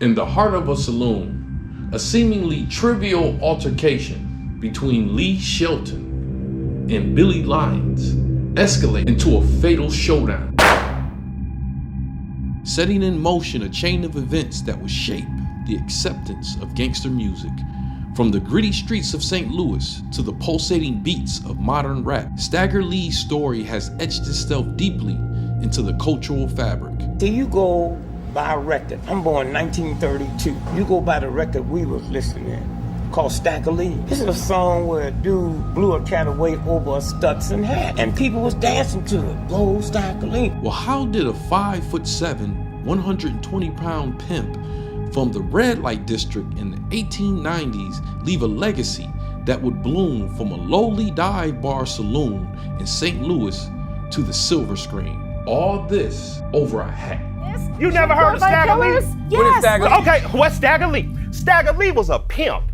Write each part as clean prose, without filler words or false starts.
In the heart of a saloon, a seemingly trivial altercation between Lee Shelton and Billy Lyons escalated into a fatal showdown, setting in motion a chain of events that would shape the acceptance of gangster music. From the gritty streets of St. Louis to the pulsating beats of modern rap, Stagger Lee's story has etched itself deeply into the cultural fabric. So you go by a record. I'm born 1932. You go by the record we was listening called Stagger Lee. This is a song where a dude blew a cat away over a Stetson hat, and people was dancing to it. Go Stagger Lee. Well, how did a 5'7", 120-pound pimp from the red light district in the 1890s leave a legacy that would bloom from a lowly dive bar saloon in St. Louis to the silver screen? All this over a hat. You never heard of Stagger Lee? Yes. What is Stagger Lee? Okay, what's Stagger Lee? Stagger Lee was a pimp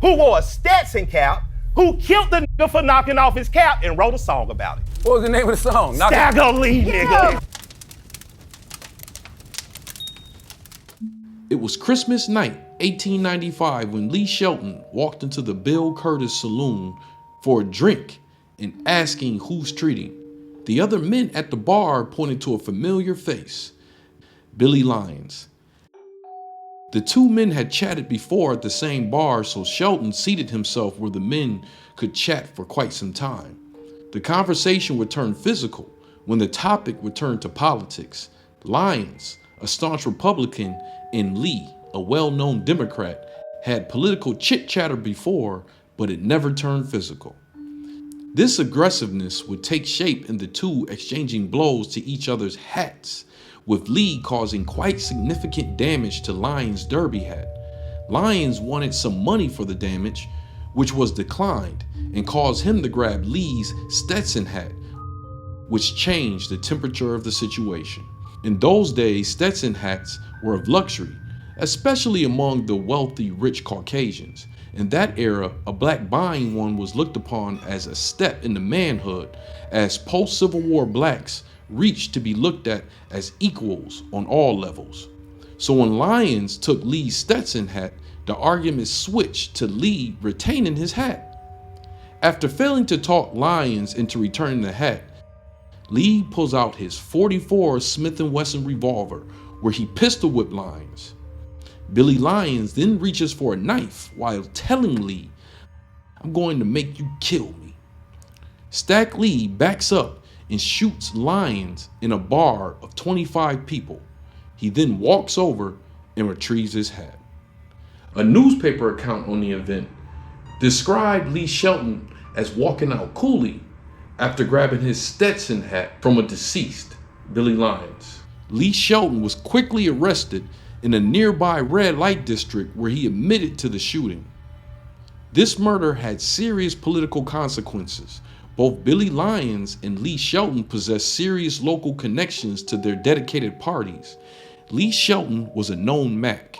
who wore a Stetson cap, who killed the nigga for knocking off his cap and wrote a song about it. What was the name of the song? Stagger Lee, nigga. It was Christmas night, 1895, when Lee Shelton walked into the Bill Curtis saloon for a drink and asking who's treating. The other men at the bar pointed to a familiar face, Billy Lyons. The two men had chatted before at the same bar, so Shelton seated himself where the men could chat for quite some time. The conversation would turn physical when the topic would turn to politics. Lyons, a staunch Republican, and Lee, a well-known Democrat, had political chit-chatter before, but it never turned physical. This aggressiveness would take shape in the two exchanging blows to each other's hats, with Lee causing quite significant damage to Lyons' derby hat. Lyons wanted some money for the damage, which was declined, and caused him to grab Lee's Stetson hat, which changed the temperature of the situation. In those days, Stetson hats were of luxury, especially among the wealthy, rich Caucasians. In that era, a black buying one was looked upon as a step into manhood, as post-Civil War blacks reached to be looked at as equals on all levels. So when Lyons took Lee's Stetson hat, the argument switched to Lee retaining his hat. After failing to talk Lyons into returning the hat, Lee pulls out his .44 Smith & Wesson revolver, where he pistol whipped Lyons. Billy Lyons then reaches for a knife while telling Lee, "I'm going to make you kill me." Stack Lee backs up and shoots Lyons in a bar of 25 people. He then walks over and retrieves his hat. A newspaper account on the event described Lee Shelton as walking out coolly after grabbing his Stetson hat from a deceased, Billy Lyons. Lee Shelton was quickly arrested in a nearby red light district where he admitted to the shooting. This murder had serious political consequences. Both Billy Lyons and Lee Shelton possessed serious local connections to their dedicated parties. Lee Shelton was a known Mac.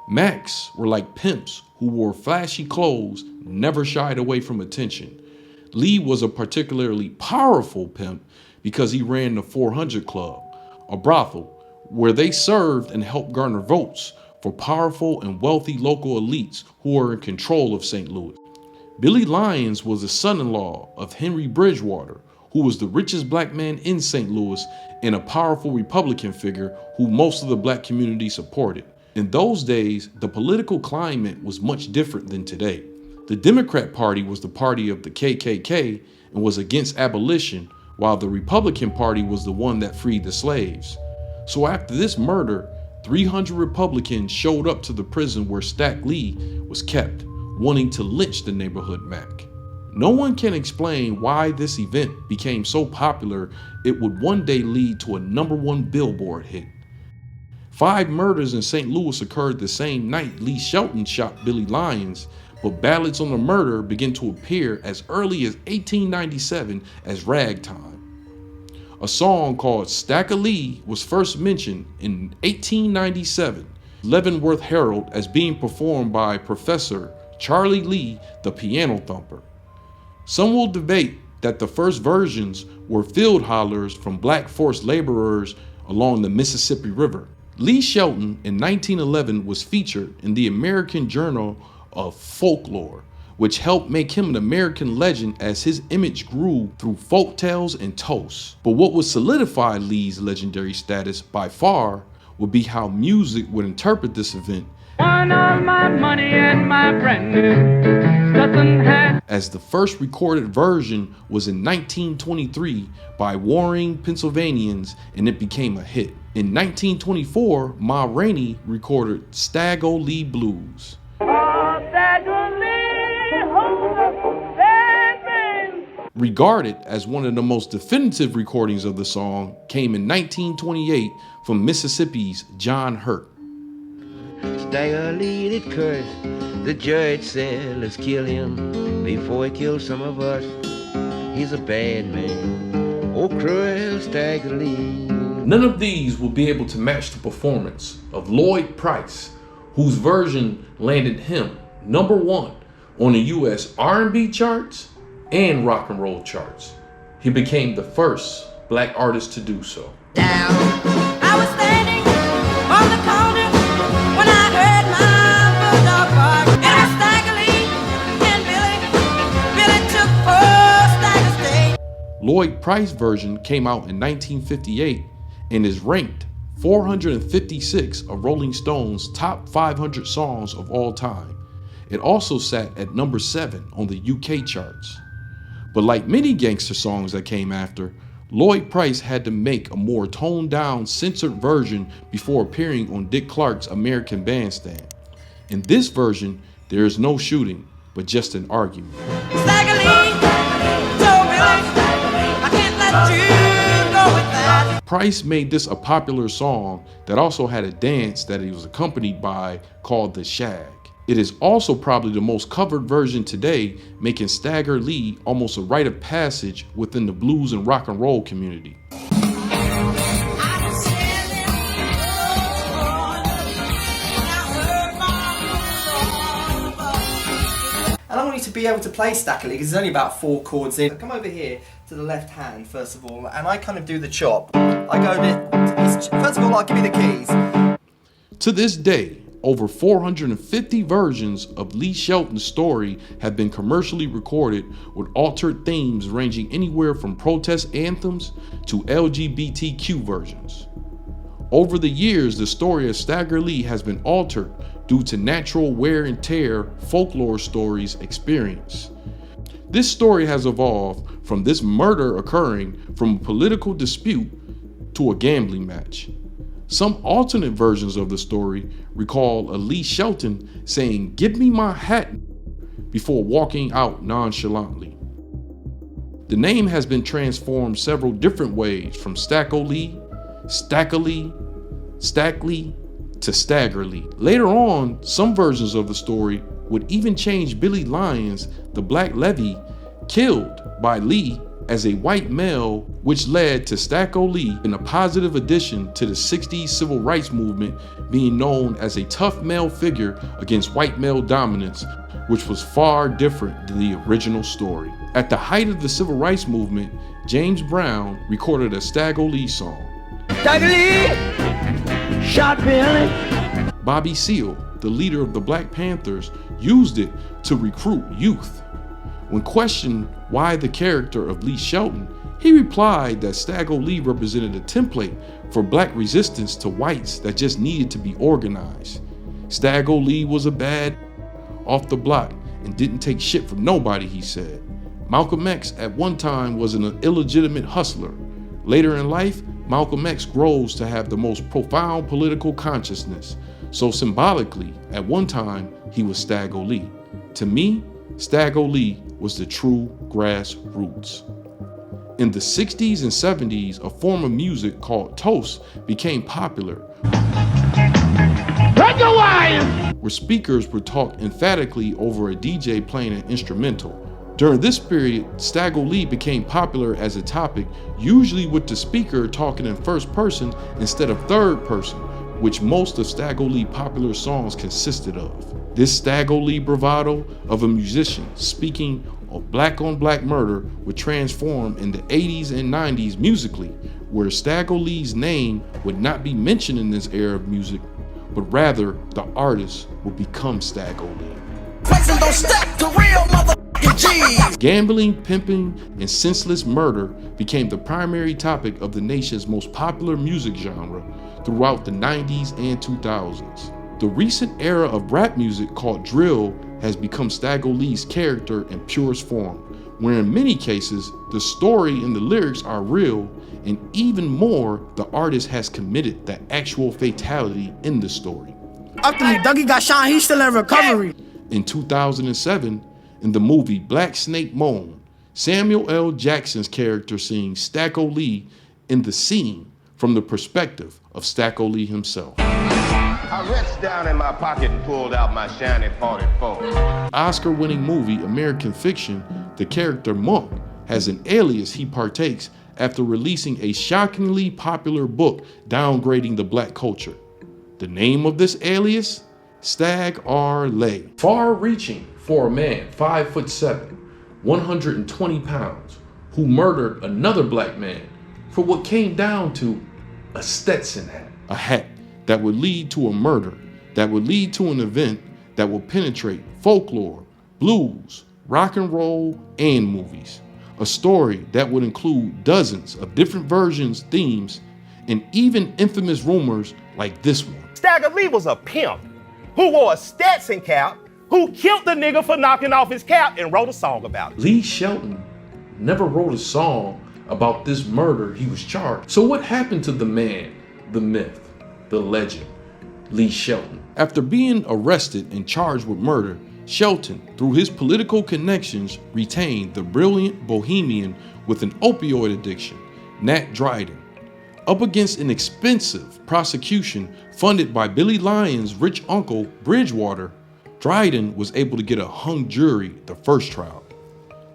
Macs were like pimps who wore flashy clothes, never shied away from attention. Lee was a particularly powerful pimp because he ran the 400 Club, a brothel, where they served and helped garner votes for powerful and wealthy local elites who were in control of St. Louis. Billy Lyons was the son-in-law of Henry Bridgewater, who was the richest black man in St. Louis and a powerful Republican figure who most of the black community supported. In those days, the political climate was much different than today. The Democrat Party was the party of the KKK and was against abolition, while the Republican Party was the one that freed the slaves. So after this murder, 300 Republicans showed up to the prison where Stack Lee was kept, wanting to lynch the neighborhood Mac. No one can explain why this event became so popular it would one day lead to a #1 Billboard hit. 5 murders in St. Louis occurred the same night Lee Shelton shot Billy Lyons, but ballads on the murder began to appear as early as 1897 as ragtime. A song called Stagger Lee was first mentioned in 1897, Leavenworth Herald, as being performed by Professor Charlie Lee, the piano thumper. Some will debate that the first versions were field hollers from black forced laborers along the Mississippi River. Lee Shelton in 1911 was featured in the American Journal of Folklore, which helped make him an American legend as his image grew through folktales and toasts. But what would solidify Lee's legendary status by far would be how music would interpret this event. Want all my money and my brand new Stetson hat. As the first recorded version was in 1923 by warring Pennsylvanians, and it became a hit. In 1924, Ma Rainey recorded Stagger Lee Blues. Regarded as one of the most definitive recordings of the song, came in 1928 from Mississippi's John Hurt. Stagger Lee did curse, the judge said, let's kill him before he kills some of us. He's a bad man, oh cruel Stagger Lee. None of these will be able to match the performance of Lloyd Price, whose version landed him #1 on the US R&B charts and rock and roll charts. He became the first black artist to do so. Down. I was standing on the corner when I heard my bulldog bark. And I Stagger Lee and Billy took first Stagger State. Lloyd Price version came out in 1958 and is ranked 456 of Rolling Stone's top 500 songs of all time. It also sat at #7 on the UK charts. But like many gangster songs that came after, Lloyd Price had to make a more toned down, censored version before appearing on Dick Clark's American Bandstand. In this version, there is no shooting, but just an argument. Stagger Lee told Billy, I can't let you go with that. Price made this a popular song that also had a dance that he was accompanied by called the Shag. It is also probably the most covered version today, making Stagger Lee almost a rite of passage within the blues and rock and roll community. And I want you to be able to play Stagger Lee because there's only about 4 chords in. Come over here to the left hand first of all, and I kind of do the chop. I go first of all, I'll give you the keys. To this day, over 450 versions of Lee Shelton's story have been commercially recorded with altered themes ranging anywhere from protest anthems to LGBTQ versions. Over the years, the story of Stagger Lee has been altered due to natural wear and tear folklore stories experienced. This story has evolved from this murder occurring from a political dispute to a gambling match. Some alternate versions of the story recall a Lee Shelton saying, "Give me my hat," before walking out nonchalantly. The name has been transformed several different ways, from Stagger Lee, Stagger Lee, Stack Lee, to Stagger Lee. Later on, some versions of the story would even change Billy Lyons, the black levy killed by Lee, as a white male, which led to Stagger Lee in a positive addition to the 60s civil rights movement, being known as a tough male figure against white male dominance, which was far different than the original story. At the height of the civil rights movement, James Brown recorded a Stagger Lee song. Stagger Lee shot Billy. Bobby Seale, the leader of the Black Panthers, used it to recruit youth. When questioned why the character of Lee Shelton, he replied that Stagger Lee represented a template for black resistance to whites that just needed to be organized. Stagger Lee was a bad off the block and didn't take shit from nobody, he said. Malcolm X at one time was an illegitimate hustler. Later in life, Malcolm X grows to have the most profound political consciousness. So symbolically, at one time, he was Stagger Lee. To me, Stagger Lee was the true grassroots. In the 60s and 70s, a form of music called toast became popular, where speakers would talk emphatically over a DJ playing an instrumental. During this period, Stagger Lee became popular as a topic, usually with the speaker talking in first person instead of third person, which most of Stagger Lee popular songs consisted of. This Stagger Lee bravado of a musician speaking of black on black murder would transform in the 80s and 90s musically, where Stagger Lee's name would not be mentioned in this era of music, but rather the artist would become Stagger Lee. Gambling, pimping, and senseless murder became the primary topic of the nation's most popular music genre throughout the 90s and 2000s. The recent era of rap music called drill has become Stagger Lee's character in purest form, where in many cases, the story and the lyrics are real, and even more, the artist has committed the actual fatality in the story. After me, Dougie got shot, he's still in recovery. In 2007, in the movie Black Snake Moan, Samuel L. Jackson's character sings Stagger Lee in the scene from the perspective of Stagger Lee himself. I reached down in my pocket and pulled out my shiny 44. Oscar-winning movie American Fiction, the character Monk has an alias he partakes after releasing a shockingly popular book downgrading the black culture. The name of this alias? Stagger Lee. Far-reaching for a man 5'7", 120 pounds, who murdered another black man for what came down to a Stetson hat. A hat that would lead to a murder, that would lead to an event that will penetrate folklore, blues, rock and roll, and movies. A story that would include dozens of different versions, themes, and even infamous rumors like this one. Stagger Lee was a pimp who wore a Stetson cap, who killed the nigga for knocking off his cap and wrote a song about it. Lee Shelton never wrote a song about this murder he was charged. So what happened to the man, the myth, the legend, Lee Shelton? After being arrested and charged with murder, Shelton, through his political connections, retained the brilliant bohemian with an opioid addiction, Nat Dryden. Up against an expensive prosecution funded by Billy Lyons' rich uncle, Bridgewater, Dryden was able to get a hung jury the first trial.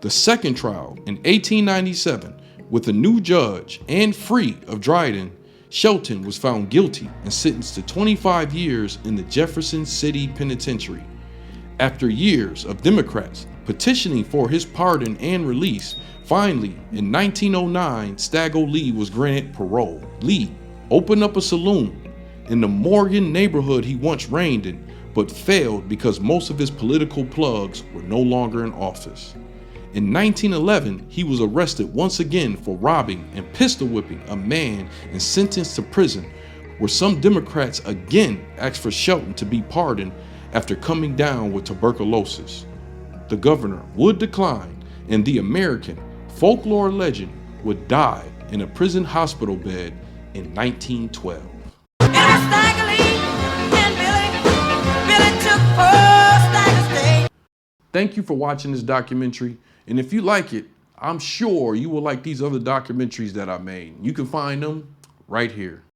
The second trial in 1897, with a new judge and free of Dryden, Shelton was found guilty and sentenced to 25 years in the Jefferson City Penitentiary. After years of Democrats petitioning for his pardon and release, finally, in 1909, Stagger Lee was granted parole. Lee opened up a saloon in the Morgan neighborhood he once reigned in, but failed because most of his political plugs were no longer in office. In 1911, he was arrested once again for robbing and pistol whipping a man and sentenced to prison, where some Democrats again asked for Shelton to be pardoned after coming down with tuberculosis. The governor would decline, and the American folklore legend would die in a prison hospital bed in 1912. Thank you for watching this documentary, and if you like it, I'm sure you will like these other documentaries that I made. You can find them right here.